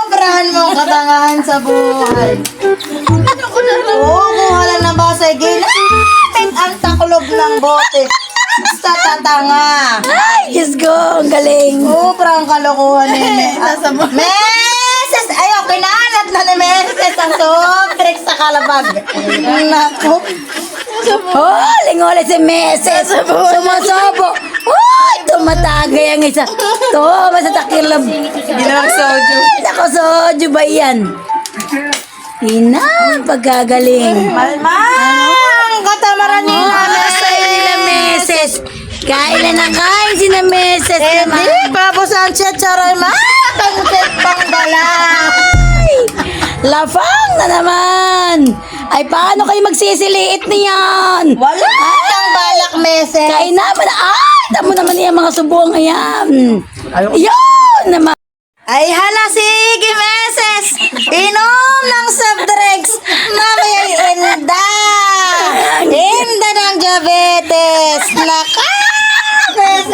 Sobrahan mo katangahan sa buhay. Oo, kuha lang ng basay. Ginamit ang taklob ng bote. Basta tatanga. Ay, Diyos ko, ang galing. Sobrang kalokohan ni Meses! Ayaw, kinalat na ni Meses ang soft drinks sa kalabag. Naku. Oh, lingole si Meses. Sumusobo. Oh, tumatagay ang isa. To, basta takilab. Ginawang soju. Ako, soju ba yan? Ina, pagkagaling. Malmang! Katamaran Oh, nila. sa'yo nila Meses. Kain na ng kain si na Meses. Hindi, Papo Sanchez, charay ma. Pangsit pang dala. Lafang na naman. Ay, paano kayo magsisiliit niyan? Wala kang balak, Meses. Kain naman. Ay, tamo naman niya mga subuang ayan. Yun naman. Ay, hala, sige, Meses. Inom ng soft drinks. Mamaya inda. Inda ng diabetes. Naka, Meses.